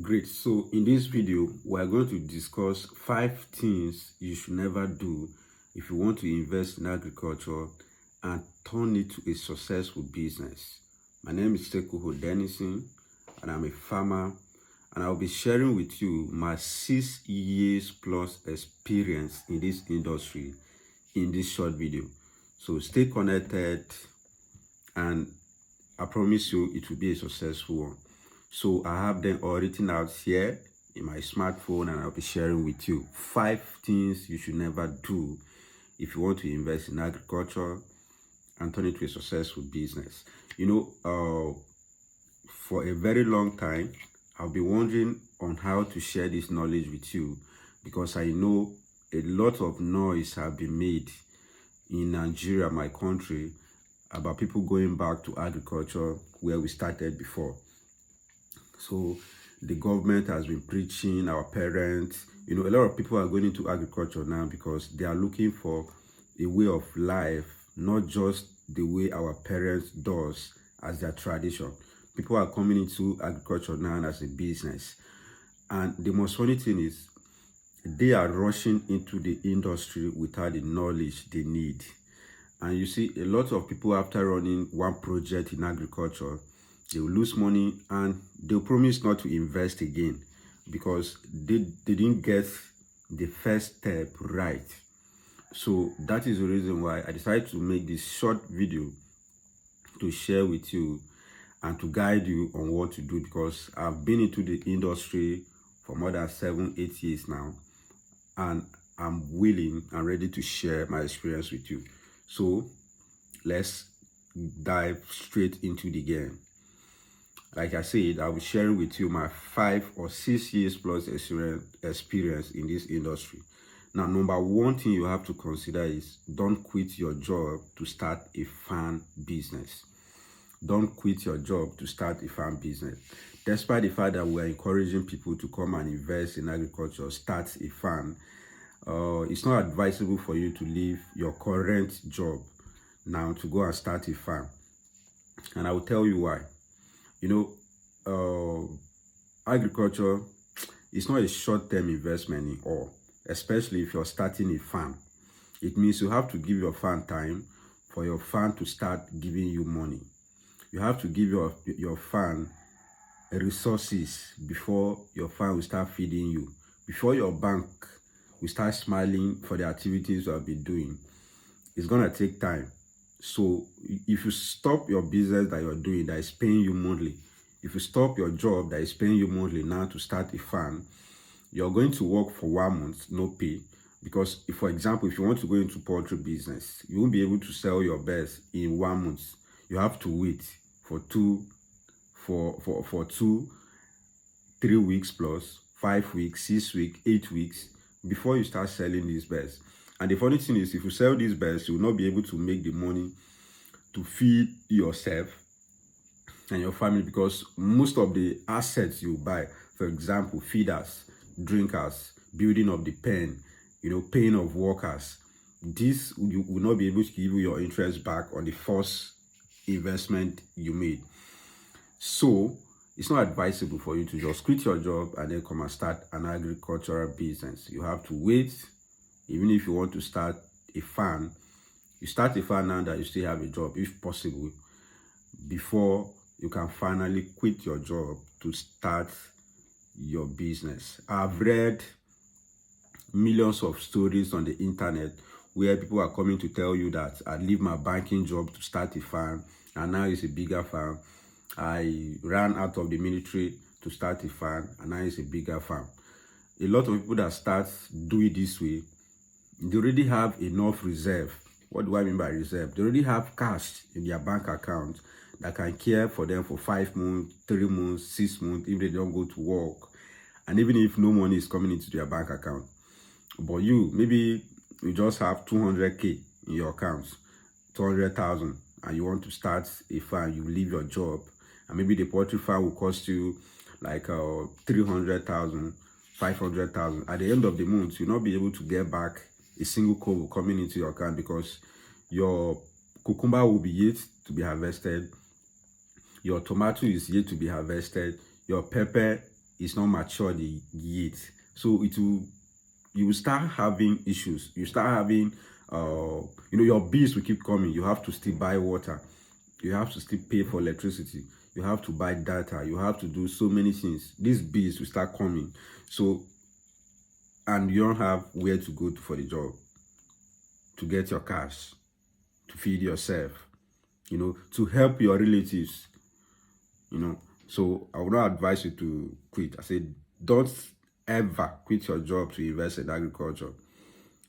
Great. So in this video, we are going to discuss 5 things you should never do if you want to invest in agriculture and turn it to a successful business. My name is Sekuho Denison, and I'm a farmer, and I'll be sharing with you my 6 years plus experience in this industry in this short video. So stay connected, and I promise you it will be a successful one. So I have them all written out here in my smartphone, and I'll be sharing with you 5 things you should never do if you want to invest in agriculture and turn it to a successful business. For a very long time, I've been wondering on how to share this knowledge with you, because I know a lot of noise have been made in Nigeria, my country, about people going back to agriculture where we started before. So the government has been preaching, our parents, a lot of people are going into agriculture now because they are looking for a way of life, not just the way our parents does as their tradition. People are coming into agriculture now as a business. And the most funny thing is they are rushing into the industry without the knowledge they need. And you see, a lot of people, after running one project in agriculture, they will lose money and they'll promise not to invest again because they didn't get the first step right. So that is the reason why I decided to make this short video to share with you and to guide you on what to do, because I've been into the industry for more than 7-8 years now, and I'm willing and ready to share my experience with you. So let's dive straight into the game. Like I said, I'll be sharing with you my 5 or 6 years plus experience in this industry. Now, number one thing you have to consider is don't quit your job to start a farm business. Don't quit your job to start a farm business. Despite the fact that we're encouraging people to come and invest in agriculture, start a farm, it's not advisable for you to leave your current job now to go and start a farm. And I will tell you why. Agriculture is not a short-term investment at all, especially if you're starting a farm. It means you have to give your farm time for your farm to start giving you money. You have to give your farm resources before your farm will start feeding you, before your bank will start smiling for the activities you have been doing. It's gonna take time. So if you stop your business that you're doing that is paying you monthly, if you stop your job that is paying you monthly now to start a farm, you're going to work for 1 month, no pay. Because if, for example, if you want to go into poultry business, you won't be able to sell your birds in 1 month. You have to wait for 3 weeks plus 5 weeks, 6 weeks, 8 weeks before you start selling these birds. And the funny thing is, if you sell these birds, you will not be able to make the money to feed yourself and your family, because most of the assets you buy, for example, feeders, drinkers, building of the pen, paying of workers, this you will not be able to give you your interest back on the first investment you made. So it's not advisable for you to just quit your job and then come and start an agricultural business. You have to wait. Even if you want to start a farm, you start a farm now that you still have a job, if possible, before you can finally quit your job to start your business. I've read millions of stories on the internet where people are coming to tell you that I leave my banking job to start a farm, and now it's a bigger farm. I ran out of the military to start a farm, and now it's a bigger farm. A lot of people that start do it this way, they already have enough reserve. What do I mean by reserve? They already have cash in their bank account that can care for them for 5 months, 3 months, 6 months, if they don't go to work, and even if no money is coming into their bank account. But maybe you just have 200K in your account, 200,000, and you want to start a farm. You leave your job, and maybe the poultry farm will cost you like 300,000, 500,000. At the end of the month, you'll not be able to get back a single kobo coming into your account, because your cucumber will be yet to be harvested, your tomato is yet to be harvested, your pepper it's not matured yet. So you will start having issues. You start having your bills will keep coming. You have to still buy water, you have to still pay for electricity, you have to buy data, you have to do so many things. These bills will start coming. So, and you don't have where to go for the job, to get your cash, to feed yourself, to help your relatives, So I would not advise you to quit. I said, don't ever quit your job to invest in agriculture.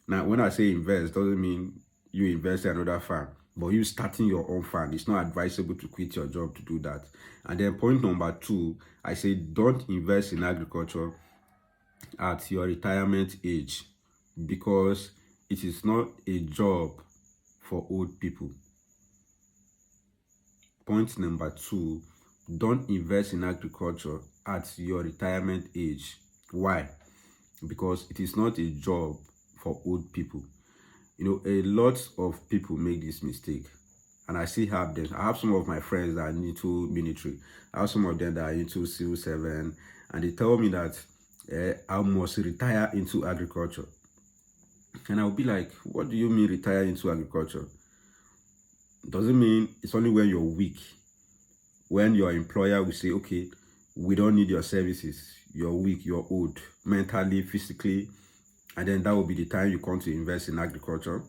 Now, when I say invest, doesn't mean you invest in another farm, but you starting your own farm. It's not advisable to quit your job to do that. And then point number 2, I say don't invest in agriculture at your retirement age, because it is not a job for old people. Point number 2, don't invest in agriculture at your retirement age. Why? Because it is not a job for old people. A lot of people make this mistake, and I still have them. I have some of my friends that are into military. I have some of them that are into civil servant, and they tell me that I must retire into agriculture. And I'll be like, what do you mean retire into agriculture? Doesn't mean it's only when you're weak, when your employer will say, okay, we don't need your services, you're weak, you're old, mentally, physically, and then that will be the time you come to invest in agriculture.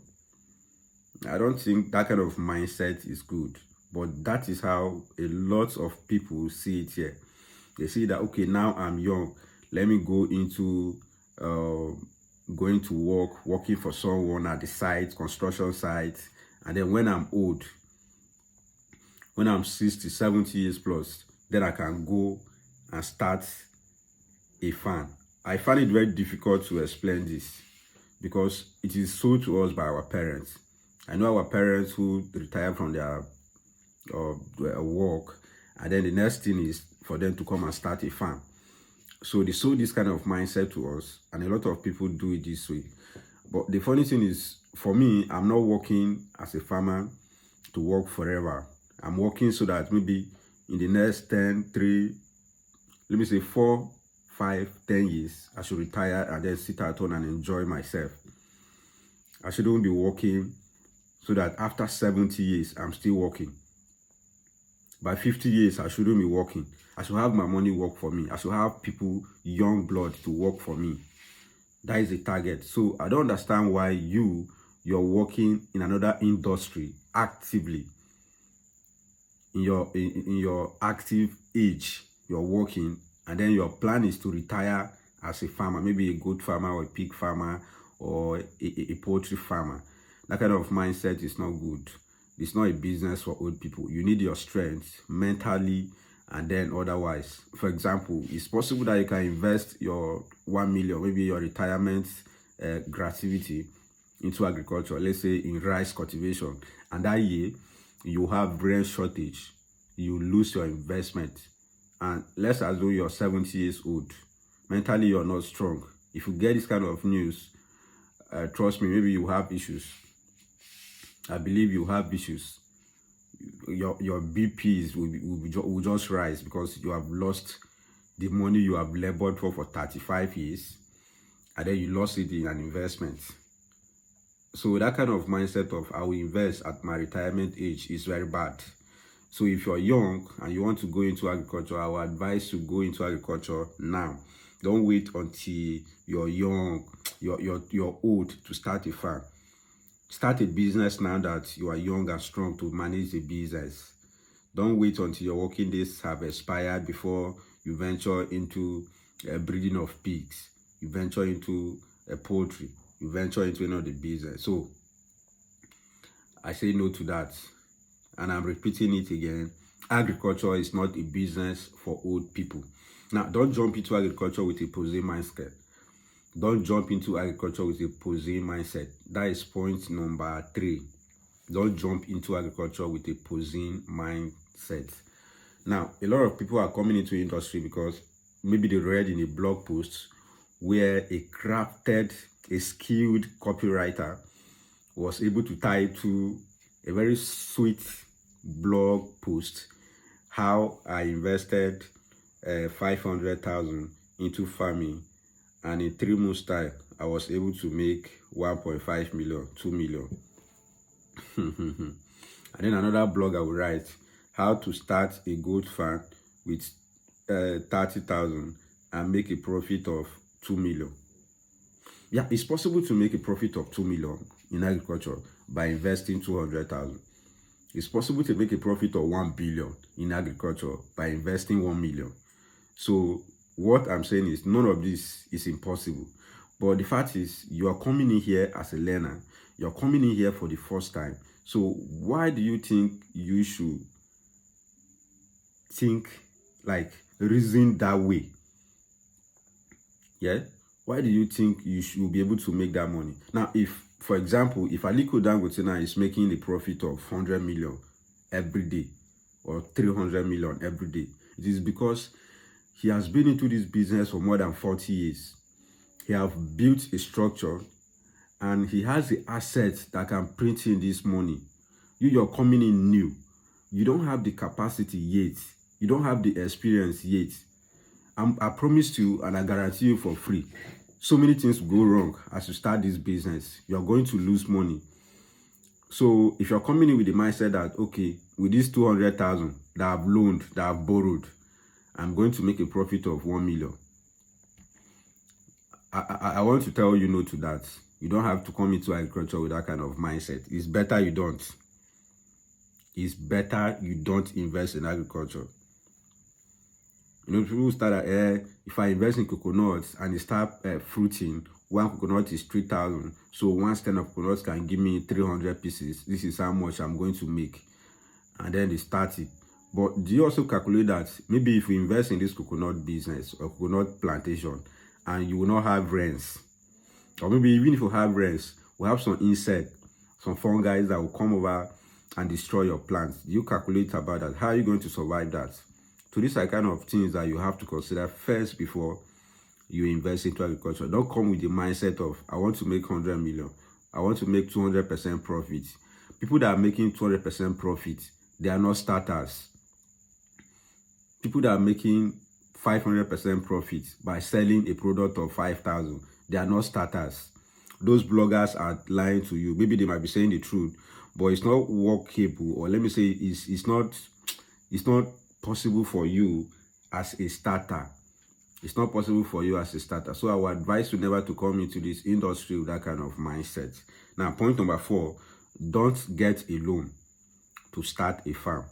I don't think that kind of mindset is good, but that is how a lot of people see it here. They see that, okay, now I'm young, let me go into going to work, working for someone at the site, construction site, and then when I'm old, when I'm 60, 70 years plus, then I can go and start a farm. I find it very difficult to explain this because it is sold to us by our parents. I know our parents who retire from their work, and then the next thing is for them to come and start a farm. So they sold this kind of mindset to us, and a lot of people do it this way. But the funny thing is, for me, I'm not working as a farmer to work forever. I'm working so that maybe in the next 4, 5, 10 years, I should retire and then sit at home and enjoy myself. I shouldn't be working so that after 70 years, I'm still working. By 50 years, I shouldn't be working. I should have my money work for me. I should have people, young blood, to work for me. That is the target. So I don't understand why you're working in another industry actively. In your active age, you're working, and then your plan is to retire as a farmer, maybe a goat farmer or a pig farmer or a poultry farmer. That kind of mindset is not good. It's not a business for old people. You need your strength mentally and then otherwise. For example, it's possible that you can invest your 1 million, maybe your retirement gratuity, into agriculture, let's say in rice cultivation, and that year you have grain shortage, you lose your investment. And let's assume you're 70 years old, mentally you're not strong. If you get this kind of news, trust me, maybe you have issues. I believe you have issues. Your BPs will just rise because you have lost the money you have labored for 35 years, and then you lost it in an investment. So that kind of mindset of I will invest at my retirement age is very bad. So if you're young and you want to go into agriculture, I will advise you to go into agriculture now. Don't wait until you're young, you're old to start a farm. Start a business now that you are young and strong to manage the business. Don't wait until your working days have expired before you venture into breeding of pigs. You venture into poultry. You venture into another business. So I say no to that. And I'm repeating it again. Agriculture is not a business for old people. Now, don't jump into agriculture with a posing mindset. Don't jump into agriculture with a posing mindset. That is point number 3. Don't jump into agriculture with a posing mindset. Now, a lot of people are coming into industry because maybe they read in a blog post where a skilled copywriter was able to tie to a very sweet blog post how I invested 500,000 into farming, and in 3 months time I was able to make 1.5 million, 2 million. And then another blog I will write how to start a goat farm with 30,000 and make a profit of 2 million. Yeah, it's possible to make a profit of 2 million in agriculture by investing 200,000. It's possible to make a profit of 1 billion in agriculture by investing 1 million. So what I'm saying is none of this is impossible. But the fact is, you are coming in here as a learner. You're coming in here for the first time. So why do you think you should think like reason that way? Yeah? Why do you think you should be able to make that money? Now, if, for example, if Aliko Dangote now is making a profit of 100 million every day or 300 million every day, it is because he has been into this business for more than 40 years. He has built a structure and he has the assets that can print in this money. You're coming in new. You don't have the capacity yet. You don't have the experience yet. I promise you and I guarantee you for free, so many things go wrong as you start this business. You're going to lose money. So if you're coming in with the mindset that, okay, with this 200,000 that I've loaned, that I've borrowed, I'm going to make a profit of 1 million. I want to tell you no to that. You don't have to come into agriculture with that kind of mindset. It's better you don't. It's better you don't invest in agriculture. You know, people start at, if I invest in coconuts and they start fruiting, one coconut is 3,000. So one stand of coconuts can give me 300 pieces. This is how much I'm going to make. And then they start it. But do you also calculate that maybe if you invest in this coconut business or coconut plantation and you will not have rains, or maybe even if you have rains, we have some insect, some fungi that will come over and destroy your plants. You calculate about that. How are you going to survive that? So these are kind of things that you have to consider first before you invest into agriculture. Don't come with the mindset of, I want to make 100 million. I want to make 200% profit. People that are making 200% profit, they are not starters. People that are making 500% profit by selling a product of 5,000, they are not starters. Those bloggers are lying to you. Maybe they might be saying the truth, but it's not workable, or let me say it's not possible for you as a starter. It's not possible for you as a starter. So I would advise you never to come into this industry with that kind of mindset. Now, point number 4, don't get a loan to start a farm.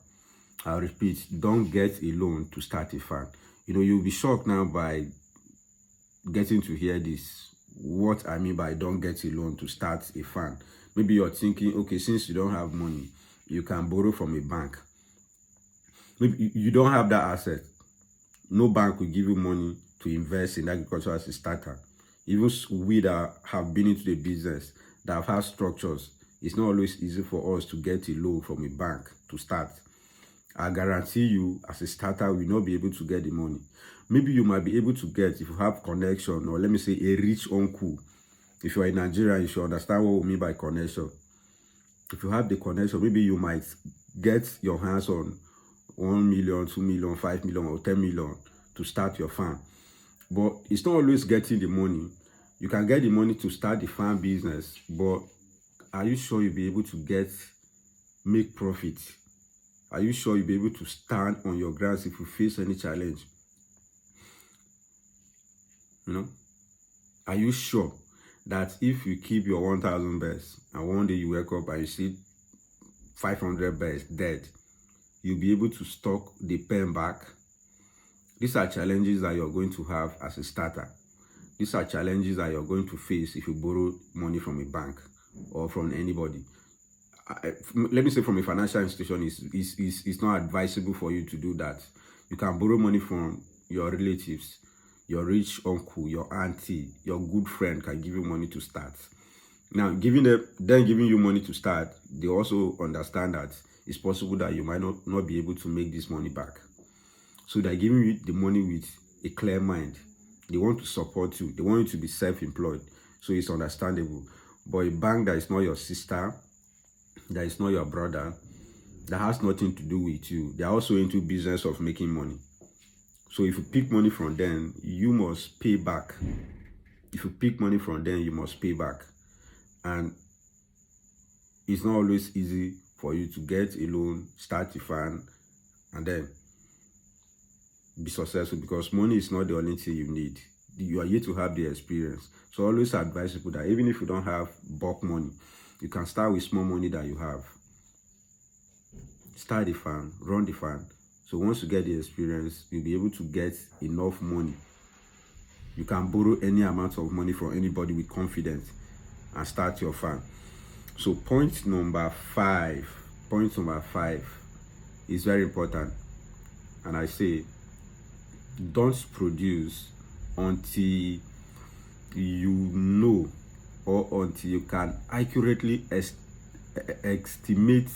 I'll repeat, don't get a loan to start a farm. You know, you'll be shocked now by getting to hear this. What I mean by don't get a loan to start a farm. Maybe you're thinking, okay, since you don't have money, you can borrow from a bank. Maybe you don't have that asset. No bank will give you money to invest in agriculture as a starter. Even we that have been into the business, that have had structures, it's not always easy for us to get a loan from a bank to start. I guarantee you, as a starter, we will not be able to get the money. Maybe you might be able to get if you have connection, or let me say a rich uncle. If you are in Nigeria, you should understand what we mean by connection. If you have the connection, maybe you might get your hands on 1 million, 2 million, 5 million, or 10 million to start your farm. But it's not always getting the money. You can get the money to start the farm business, but are you sure you'll be able to make profit? Are you sure you'll be able to stand on your grounds if you face any challenge? You know? Are you sure that if you keep your 1,000 birds and one day you wake up and you see 500 birds dead, you'll be able to stock the pen back? These are challenges that you're going to have as a starter. These are challenges that you're going to face if you borrow money from a bank or from anybody. Let me say from a financial institution, it's not advisable for you to do that. You can borrow money from your relatives, your rich uncle, your auntie, your good friend can give you money to start. Now, giving you money to start, they also understand that it's possible that you might not be able to make this money back. So they're giving you the money with a clear mind. They want to support you. They want you to be self-employed. So it's understandable. But a bank that is not your sister, that is not your brother, that has nothing to do with you, they're also into business of making money. So if you pick money from them, you must pay back. If you pick money from them, you must pay back. And it's not always easy for you to get a loan, start a farm, and then be successful, because money is not the only thing you need. You are yet to have the experience. So I always advise people that even if you don't have bulk money, you can start with small money that you have. Start the farm, run the farm. So once you get the experience, you'll be able to get enough money. You can borrow any amount of money from anybody with confidence and start your farm. So point number five is very important. And I say, don't produce until you know, or until you can accurately estimate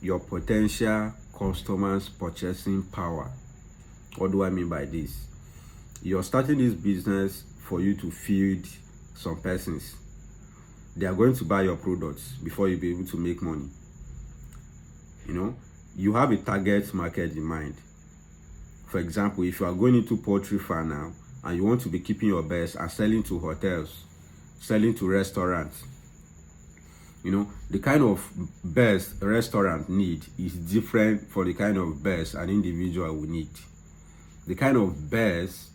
your potential customers' purchasing power. What do I mean by this? You're starting this business for you to feed some persons. They are going to buy your products before you'll be able to make money. You know, you have a target market in mind. For example, if you are going into poultry farm now and you want to be keeping your birds and selling to hotels, selling to restaurants, you know, the kind of birds a restaurant need is different for the kind of birds an individual will need. The kind of birds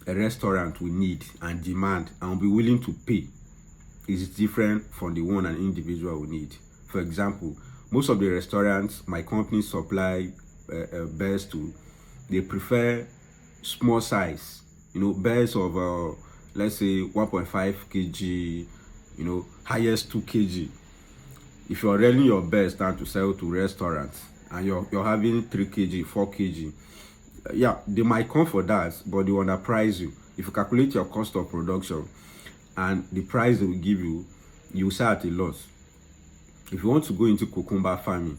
a restaurant will need and demand and will be willing to pay is different from the one an individual will need. For example, most of the restaurants my company supply birds to, they prefer small size, you know, birds of let's say 1.5 kg, you know, highest 2 kg. If you're rearing your birds down to sell to restaurants and you're having 3 kg, 4 kg, yeah, they might come for that, but they will underprice you. If you calculate your cost of production and the price they will give you, you sell at a loss. If you want to go into cucumber farming,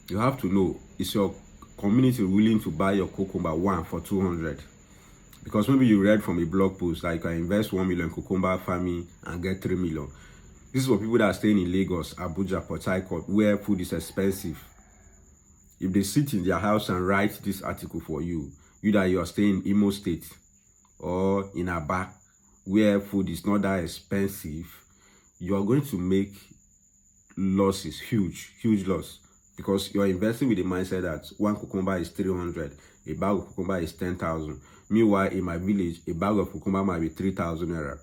you have to know, is your community willing to buy your cucumber one for 200? Because maybe you read from a blog post that you can invest 1 million cucumber farming and get 3 million. This is for people that are staying in Lagos, Abuja, Port Harcourt, where food is expensive. If they sit in their house and write this article for you, you that you are staying in Imo State or in Aba, where food is not that expensive, you are going to make losses, huge loss, because you are investing with the mindset that one cucumber is 300, a bag of cucumber is 10,000. Meanwhile, in my village, a bag of cucumber might be 3,000 naira.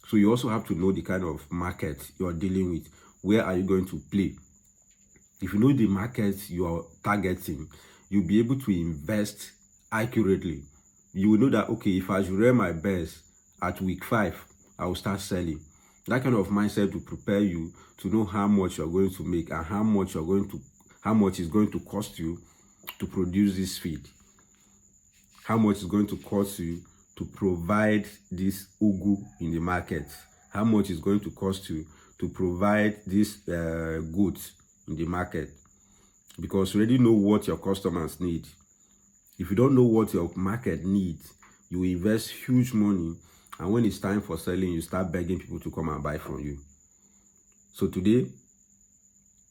So you also have to know the kind of market you are dealing with. Where are you going to play? If you know the market you are targeting, you'll be able to invest accurately. You will know that, okay, if I should rear my birds at week 5, I will start selling. That kind of mindset will prepare you to know how much you're going to make and how much is going to cost you to produce this feed. How much is going to cost you to provide this ugu in the market. How much is going to cost you to provide this goods in the market. Because you already know what your customers need. If you don't know what your market needs, you invest huge money, and when it's time for selling, you start begging people to come and buy from you. So today,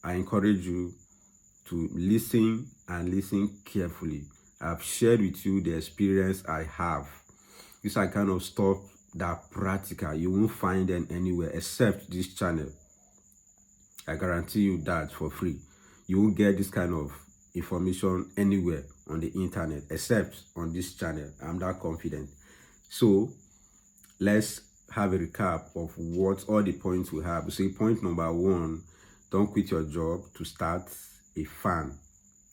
I encourage you to listen and listen carefully. I've shared with you the experience I have. These are kind of stuff that are practical. You won't find them anywhere except this channel. I guarantee you that for free. You won't get this kind of information anywhere on the internet except on this channel. I'm that confident. So let's have a recap of what all the points we have. So point number 1, don't quit your job to start a farm.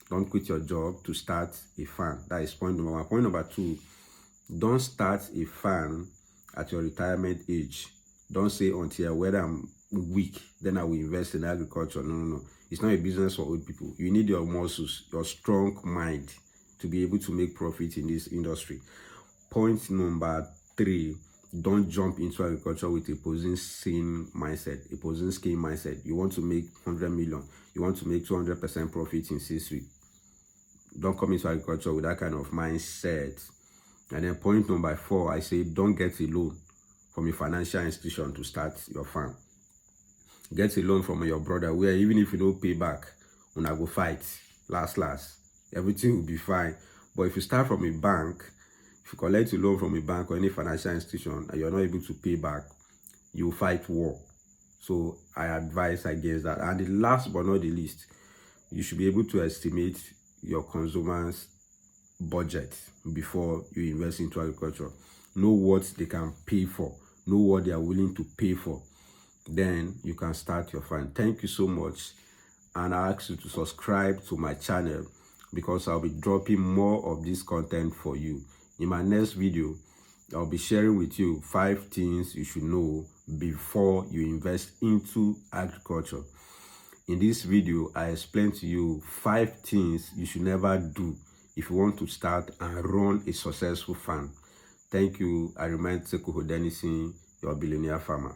Don't quit your job to start a farm. That is point number 1. Point number 2, don't start a farm at your retirement age. Don't say until whether I'm weak, then I will invest in agriculture. No. It's not a business for old people. You need your muscles, your strong mind to be able to make profit in this industry. Point number 3, don't jump into agriculture with a posing mindset, a posing scheme mindset. You want to make 100 million. You want to make 200% profit in 6 weeks. Don't come into agriculture with that kind of mindset. And then point number 4, I say don't get a loan from a financial institution to start your farm. Get a loan from your brother, where even if you don't pay back, when I go fight, last, everything will be fine. But if you start from a bank If you collect a loan from a bank or any financial institution and you're not able to pay back, you fight war. So I advise against that. And the last but not the least, you should be able to estimate your consumers' budget before you invest into agriculture. Know what they can pay for. Know what they are willing to pay for. Then you can start your farm. Thank you so much. And I ask you to subscribe to my channel because I'll be dropping more of this content for you. In my next video, I'll be sharing with you 5 things you should know before you invest into agriculture. In this video, I explain to you 5 things you should never do if you want to start and run a successful farm. Thank you. I remain Tseko Denison, your billionaire farmer.